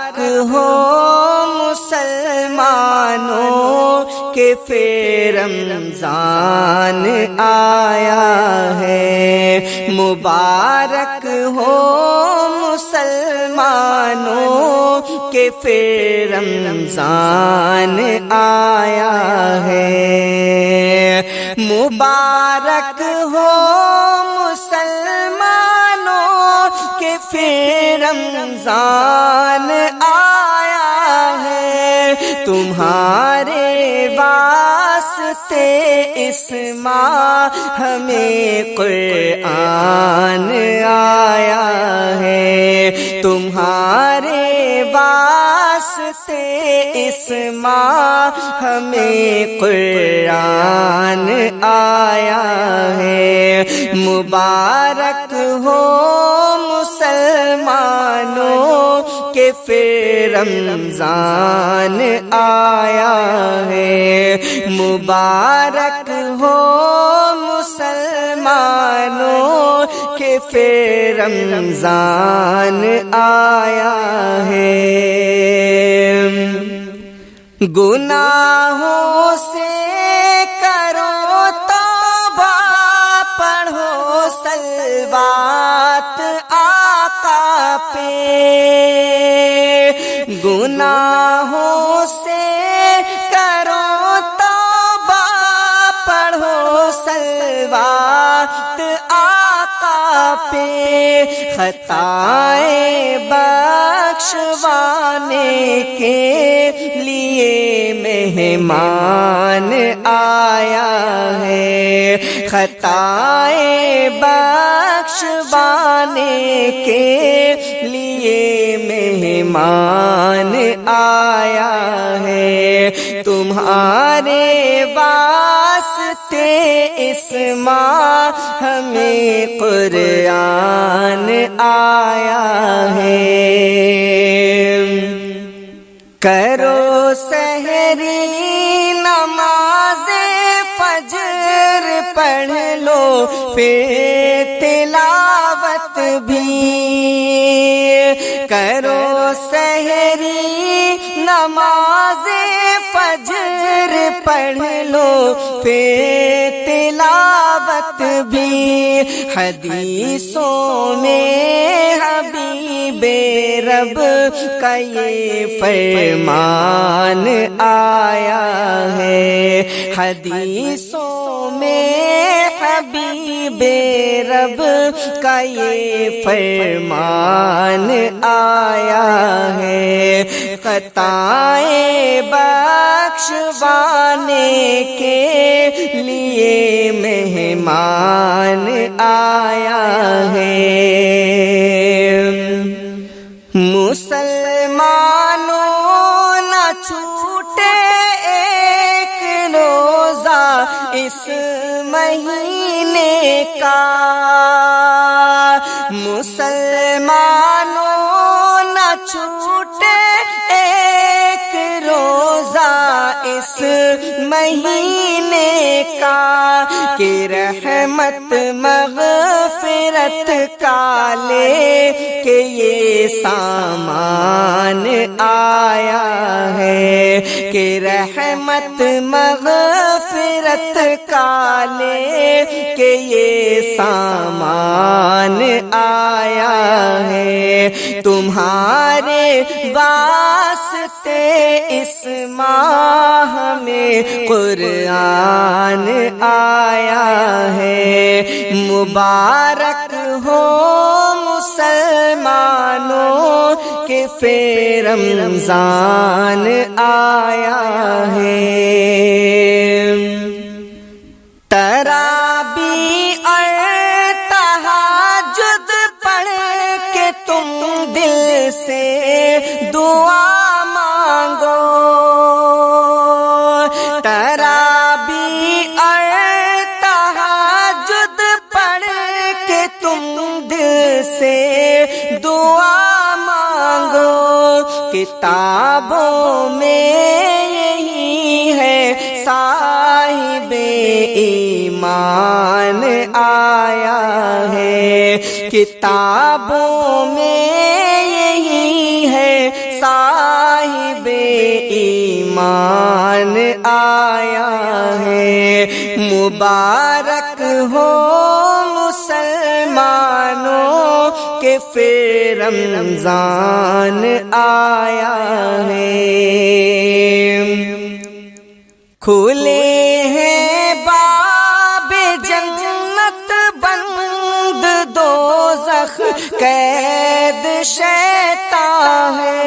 مبارک ہو مسلمانوں کہ پھر رمضان آیا ہے، مبارک ہو مسلمانوں کہ پھر رمضان آیا ہے، مبارک ہو مسلمانوں کہ پھر رمضان آیا ہے، تمہارے واسطے اس ماہ ہمیں قرآن آیا ہے، تمہارے واسطے اس ماہ ہمیں قرآن آیا ہے، مبارک ہو مسلمانوں کہ پھر رمضان آیا ہے، مبارک ہو مسلمانوں کہ پھر رمضان آیا ہے، گناہوں سے کرو توبہ، پڑھو صلوات آقا پہ، گناہوں سے کرو توبہ، پڑھو صلوات آقا پہ، خطائیں بخشوانے کے لیے مہمان آیا ہے، خطائیں بخشوانے کے لیے مہمان آیا ہے، تمہارے واسطے اس ماہ ہمیں قرآن آیا ہے، کرو سحری نماز فجر، پڑھ لو پھر تلاوت بھی، کرو سحری نماز فجر، پڑھ لو پھر تلاوت بھی، حدیثوں میں حبیب رب کا یہ فرمان آیا ہے، حدیثوں میں حبیب رب کا یہ فرمان آیا ہے، خطائیں بخشوانے کے لیے مہمان آیا ہے، مسلمانوں نہ چھوٹے ایک روزہ اس مہینے کا، مسلمانوں نہ چھوٹے ایک روزہ اس مہینے کا، کہ رحمت مغفرت کا لے کہ یہ سامان آیا ہے، کہ رحمت مغفرت کا لے کہ یہ سامان آیا ہے، تمہارے واسطے اس ماہ میں قرآن آیا ہے، مبارک ہو مسلمانوں کہ پھر رمضان آیا ہے، تراویح اور تہجد پڑھ کے تم دل سے دعا مانگو، تراویح اور تہجد پڑھ کے تم دل سے دعا مانگو، کتابوں میں یہی ہے صاحب ایمان آیا ہے، کتابوں میں یہی ہے ایمان آیا ہے۔ مبارک ہو مسلمانوں کہ پھر رمضان آیا ہے۔ کھلے ہیں باب جنت، بند دوزخ قید شیطان ہے۔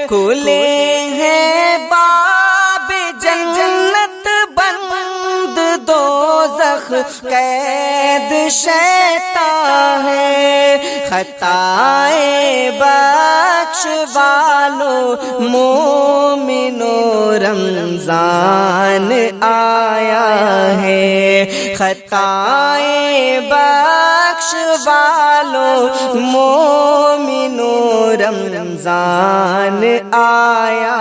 کھلے ہیں باب جنت، بند دوزخ قید شیطان ہے۔ خطائیں بخش والو مومنو رمضان آیا ہے۔ خطائیں بخش والو مومنو رمضان آیا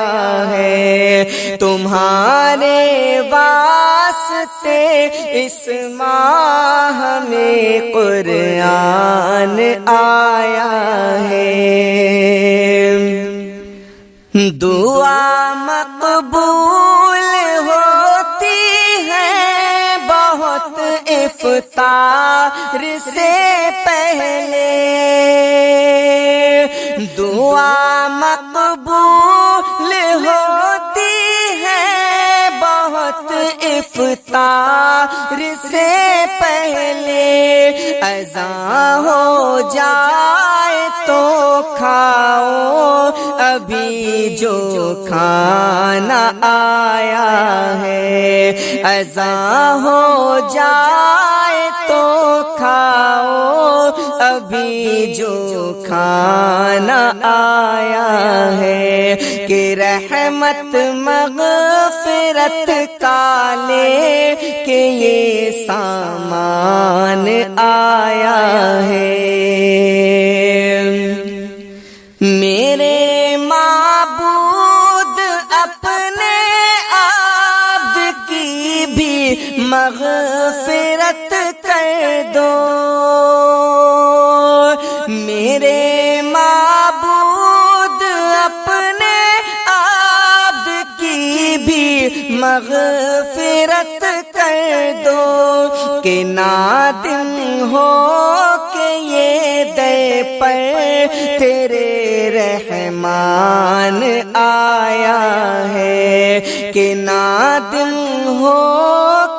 ہے۔ تمہارے واسطے اس ماہ میں قرآن آیا ہے۔ دعا مقبول ہوتی ہے بہت افطار سے پہلے۔ دعا مقبول ہوتی ہے بہت افطار سے پہلے۔ اذان ہو جائے تو کھاؤ ابھی جو کھانا آیا ہے۔ اذان ہو جائے تو کھاؤ ابھی جو کھانا آیا ہے۔ کہ رحمت مغفرت کا لے کہ یہ سامان آیا ہے۔ میرے معبود اپنے عبد کی بھی مغفرت کر دو۔ میرے معبود اپنے عبد کی بھی مغفرت کر دو۔ کہ نادم ہو کہ یہ در پر تیرے رحمان آیا ہے۔ کہ نادم ہو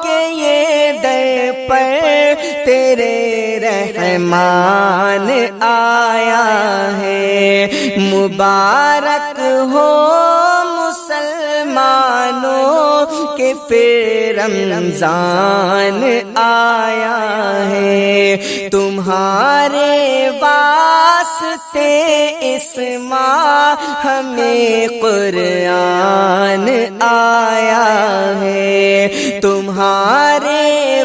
کہ یہ در پر تیرے رحمان آیا ہے۔ مبارک ہو مسلمانوں کہ پھر رمضان آیا ہے۔ تمہارے واسطے اس ماہ ہمیں قرآن آیا ہے۔ تمہارے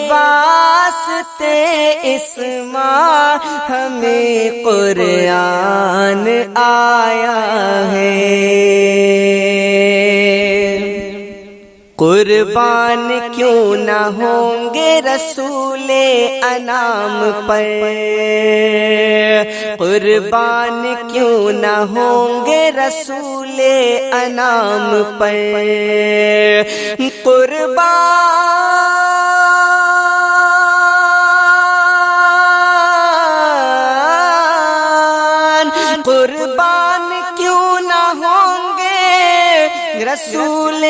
واسطے اس ماہ ہمیں قرآن آیا ہے۔ قربان کیوں نہ ہوں گے رسول انام پر، قربان کیوں نہ ہوں گے رسول انام پر، قربان کیوں نہ ہوں گے رسول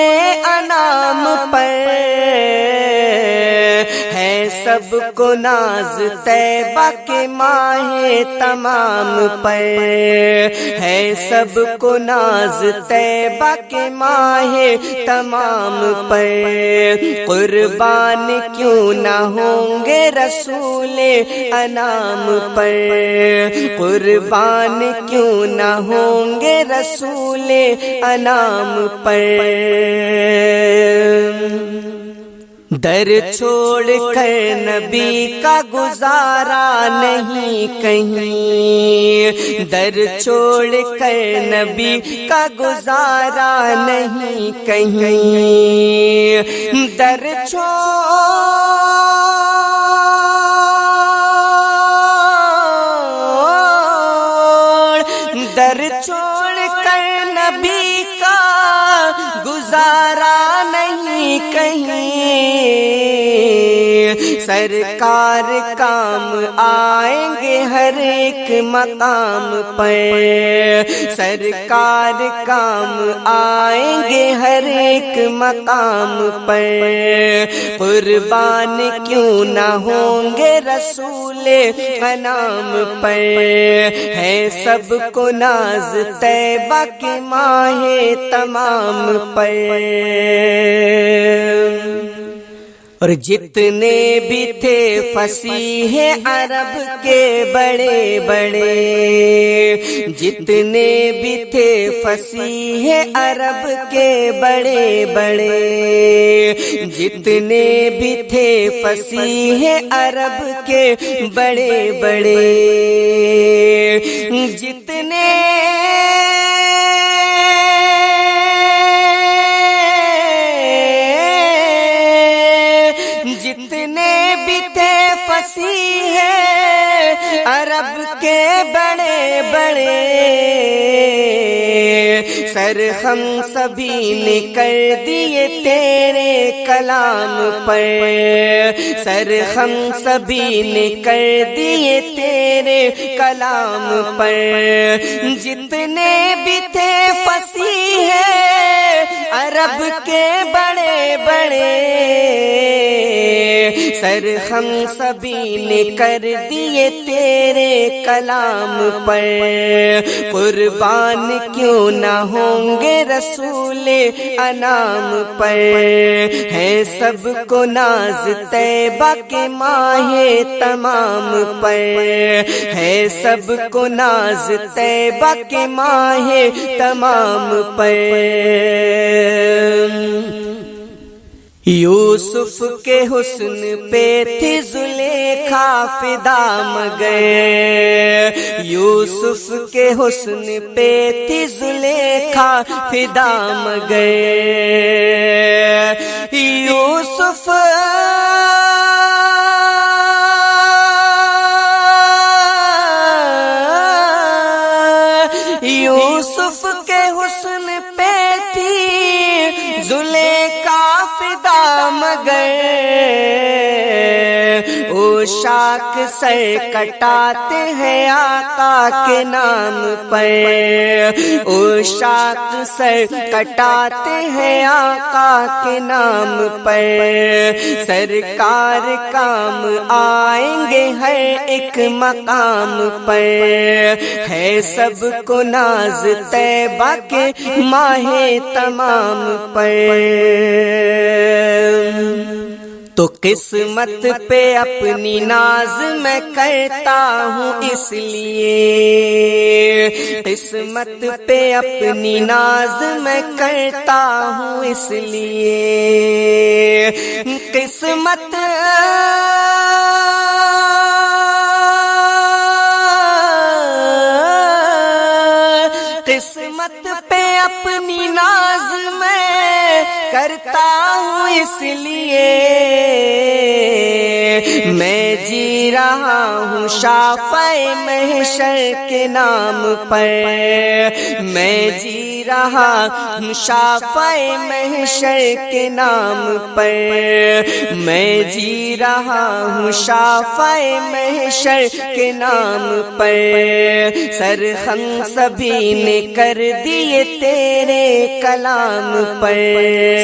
انام پر۔ ہے سب کو ناز طیبہ کے ماہ تمام پر، ہے سب کو ناز طیبہ کے ماہ تمام پر۔ قربان کیوں نہ ہوں گے رسول انام پر، قربان کیوں نہ ہوں گے رسول انام پر۔ در چھوڑ کر نبی کا گزارا نہیں کہیں، در چھوڑ کر نبی کا گزارا نہیں کہیں، در چھوڑ کر نبی کا گزارا نہیں کہیں، سرکار کام آئیں گے ہر ایک مقام پر، سرکار کام آئیں گے ہر ایک مقام پر، قربان کیوں نہ ہوں گے رسول انام پر، ہے سب کو ناز طیبہ کے ماہ تمام پر، اور جتنے بھی تھے فصیح عرب کے بڑے بڑے، جتنے بھی تھے فصیح عرب کے بڑے بڑے، جتنے بھی تھے فصیح عرب کے بڑے بڑے، جتنے بھی تھے فصیح عرب کے بڑے بڑے، سر ہم سبھی نے کر دیے تیرے کلام پر، سر ہم سبھی نے کر دیے تیرے کلام پر، جتنے بھی تھے فصیح عرب کے بڑے بڑے، سر ہم سبھی نے کر دیے تیرے کلام پر، قربان کیوں نہ ہوں گے رسول انام پر، ہے سب کو ناز طیبہ کے ماہ تمام پر، ہے سب کو ناز طیبہ کے ماہ تمام پر، یوسف کے حسن پہ تھی زلیخا فدا مگر، یوسف کے حسن پہ تھی زلیخا فدا مگر، یوسف کے حسن پہ تھی زلیخا فدا مگر، او شاک سر کٹاتے ہیں آقا کے نام پر، او شاک سر کٹاتے ہیں آقا کے نام پر، سرکار کام آئیں گے ہر ایک مقام پر، ہے سب کو ناز طیبہ کے ماہ تمام پر، تو قسمت پہ اپنی ناز میں کرتا ہوں اس لیے، قسمت پہ اپنی ناز میں کرتا ہوں اس لیے، قسمت قسمت پہ اپنی ناز میں کرتا ہوں اس لیے، میں جی رہا ہوں شافع محشر کے نام پر، میں جی رہا ہوں شافع محشر کے نام پر، میں جی رہا ہوں شافع محشر کے نام پر، سر ہم سبھی نے کر دیے تیرے کلام پر،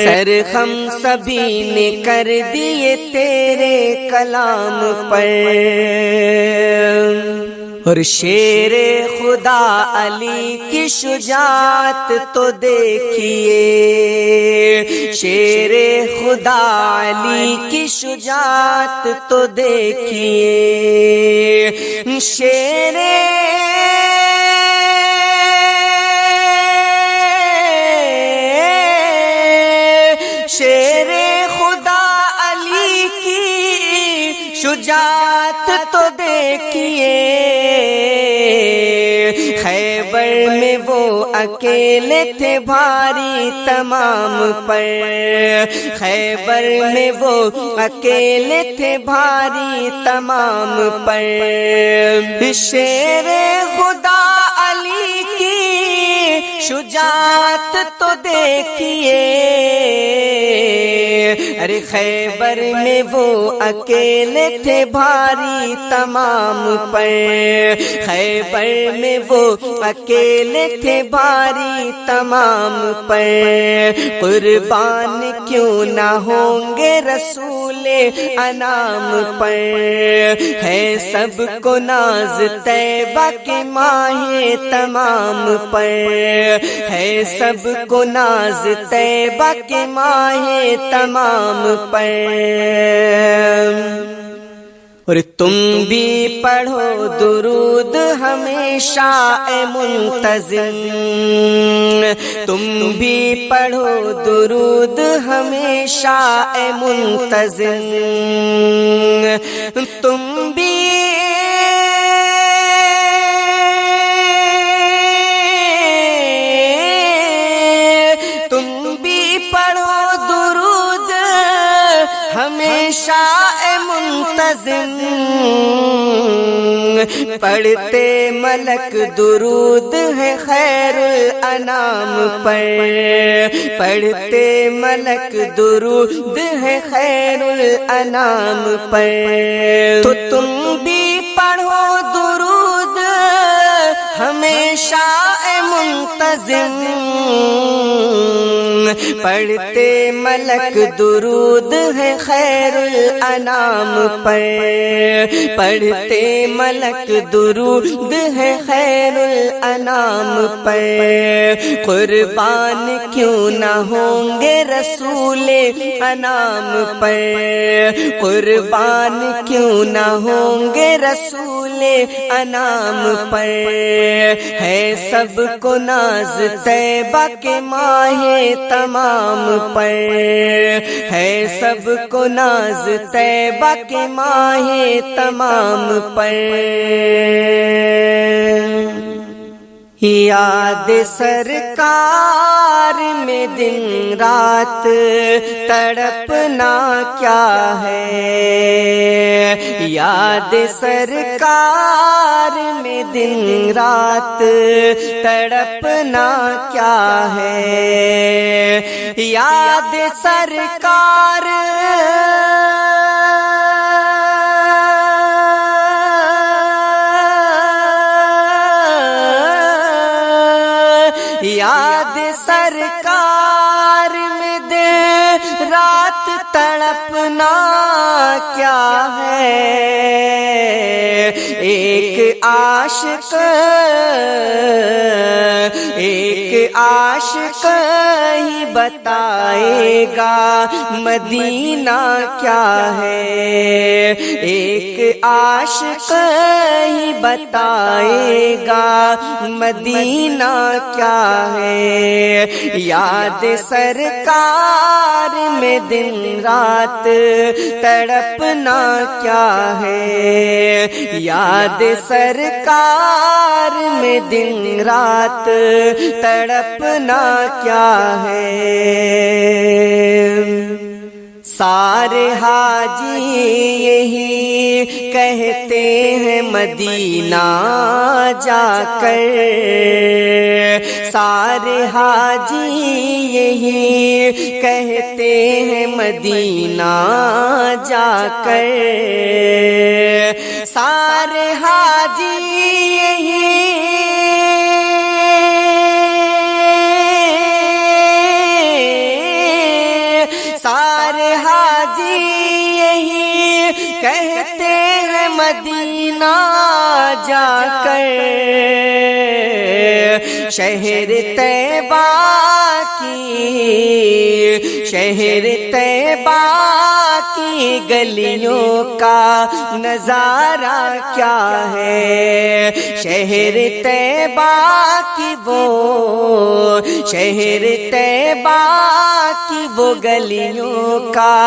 سر ہم سبھی نے کر دیے تیرے کلام پر، اور شیر خدا علی کی شجاعت تو دیکھیے، شیر خدا علی کی شجاعت تو دیکھیے، شیر خدا علی کی شجاعت تو دیکھیے، خیبر میں وہ اکیلے تھے بھاری تمام پر، خیبر میں وہ اکیلے تھے بھاری تمام پر، شیر خدا علی کی شجاعت تو دیکھیے، ارے خیبر میں وہ اکیلے تھے بھاری تمام پر، خیبر میں وہ اکیلے تھے بھاری تمام پر، قربان کیوں نہ ہوں گے رسول انام پر، ہے سب کو ناز طیبہ کے ماہ تمام پر، ہے سب کو ناز طیبہ کے ماہ تمام پر۔ اور تم بھی پڑھو درود ہمیشہ اے منتظم، تم بھی پڑھو درود ہمیشہ اے منتظم، تم بھی پڑھو درود ہمیشہ اے منتظم، پڑھتے ملک درود ہے خیر الانام پر، پڑھتے ملک درود ہے خیر الانام پر، تو تم بھی پڑھو درود ہمیشہ اے منتظم، پڑھتے ملک درود ہے خیر الانام پر، پڑھتے ملک درود ہے خیر الانام پر، قربان کیوں نہ ہوں گے رسول انام پر، قربان کیوں نہ ہوں گے رسول انام پر، ہے سب کو ناز طیبہ کے ماہ تمام پر، ہے سب کو ناز طیبہ کے ماہ تمام پر، یاد سرکار میں دن رات تڑپنا کیا ہے، یاد سرکار میں دن رات تڑپنا کیا ہے، یاد سرکار یاد سرکار میں دن رات تڑپنا کیا ہے، ایک عاشق ہی بتائے گا مدینہ کیا ہے، ایک عاشق ہی بتائے گا مدینہ کیا ہے، یاد سرکار میں دن رات تڑپنا کیا ہے، یاد سرکار میں دن رات تڑپنا کیا ہے، سارے حاجی یہی کہتے ہیں مدینہ جا کر، سارے حاجی یہی کہتے ہیں مدینہ جا کر، سارے حاجی یہی سارے حاجی یہی کہتے ہیں مدینہ جا کر، شہر طیبہ کی شہر طیبہ کی گلیوں کا نظارہ کیا ہے، شہر طیبہ کی وہ شہر طیبہ کی وہ گلیوں کا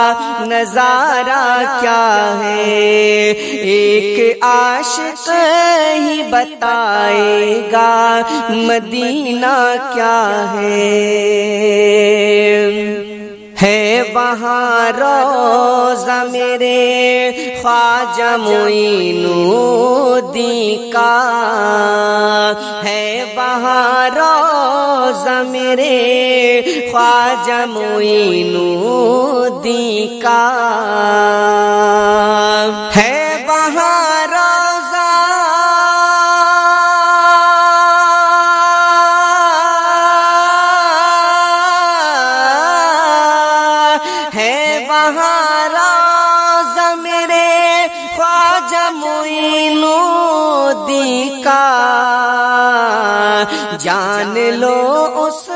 نظارہ کیا ہے، ایک عاشق ہی بتائے گا مدینہ کیا ہے وہاں روضہ میرے خواجہ معین الدین کا، ہے وہاں روضہ روزہ میرے خواجہ معین الدین کا ہے وہاں روزہ ہے وہاں روزہ میرے خواجہ معین الدین کا جان لو اس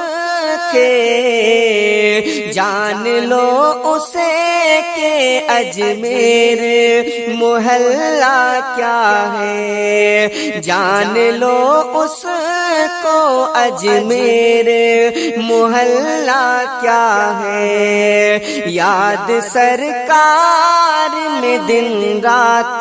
کے جان لو اسے کہ اجمیر محلہ کیا ہے جان لو اس کو اجمیر محلہ کیا ہے یاد سرکار میں دن رات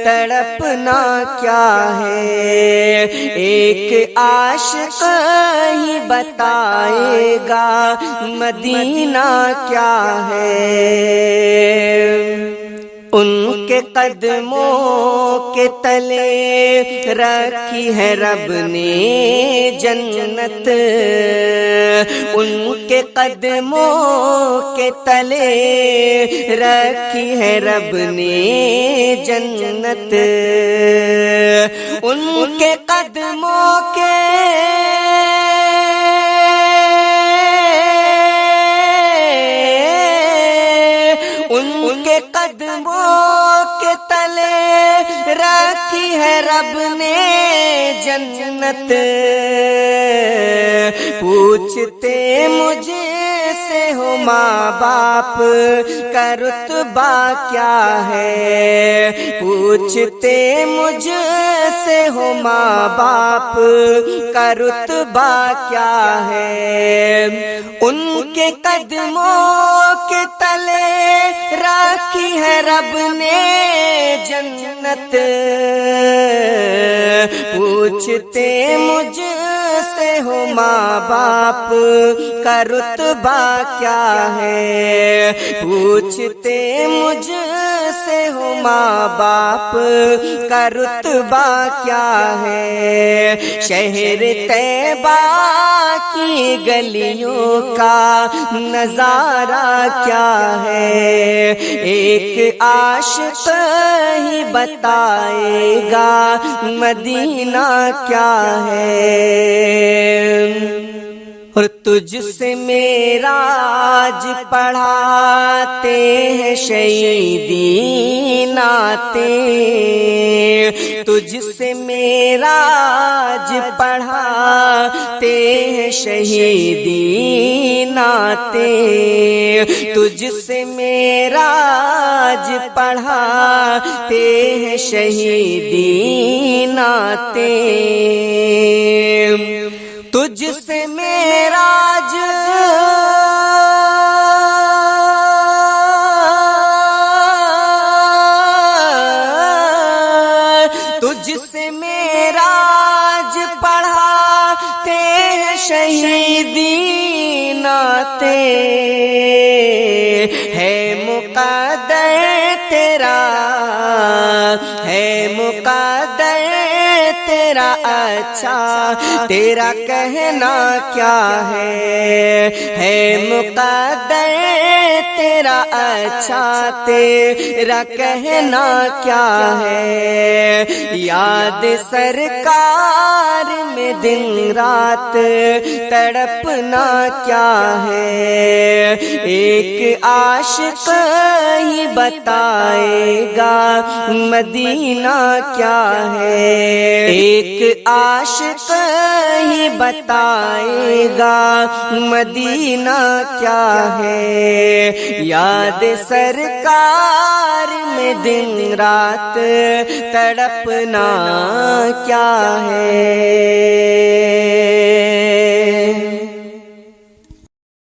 تڑپنا کیا ہے ایک عاشق ہی بتائے گا مدینہ کیا ہے ان کے قدموں کے تلے رکھی ہے رب نے جنت ان کے قدموں کے تلے رکھی ہے رب نے جنت ان کے قدموں کے قدموں کے تلے رکھی ہے رب نے جنت پوچھتے مجھ سے ہو ماں باپ کا رتبہ کیا ہے پوچھتے مجھ سے ہو ماں باپ کا رتبہ کیا ہے ان کے قدموں کے تلے رکھی ہے رب نے جنت پوچھتے مجھ سے ہو ماں باپ کا رتبہ کیا ہے پوچھتے مجھ سے ہو ماں باپ کا رتبہ کیا ہے شہر طیبہ کی گلیوں کا نظارہ کیا ہے ایک عاشق ہی بتائے گا مدینہ کیا ہے اور تجھ سے معراج پڑھاتے ہیں شہیدی نعتیں تجھ سے معراج پڑھاتے ہیں شہیدی نعتیں تجھ سے معراج پڑھاتے ہیں شہیدی نعتیں تجھ سے معراج تجھ سے معراج پڑھاتے ہیں شہیدی نعتیں ہے مقدر تیرا ہے مقدر تیرا اچھا تیرا کہنا کیا ہے مقدر تیرا اچھا تیرا کہنا کیا ہے یاد سرکار میں دن رات تڑپنا کیا ہے ایک عاشق ہی بتائے گا مدینہ کیا ہے ایک عاشق ہی بتائے گا مدینہ کیا ہے یاد سرکار میں دن رات تڑپنا کیا ہے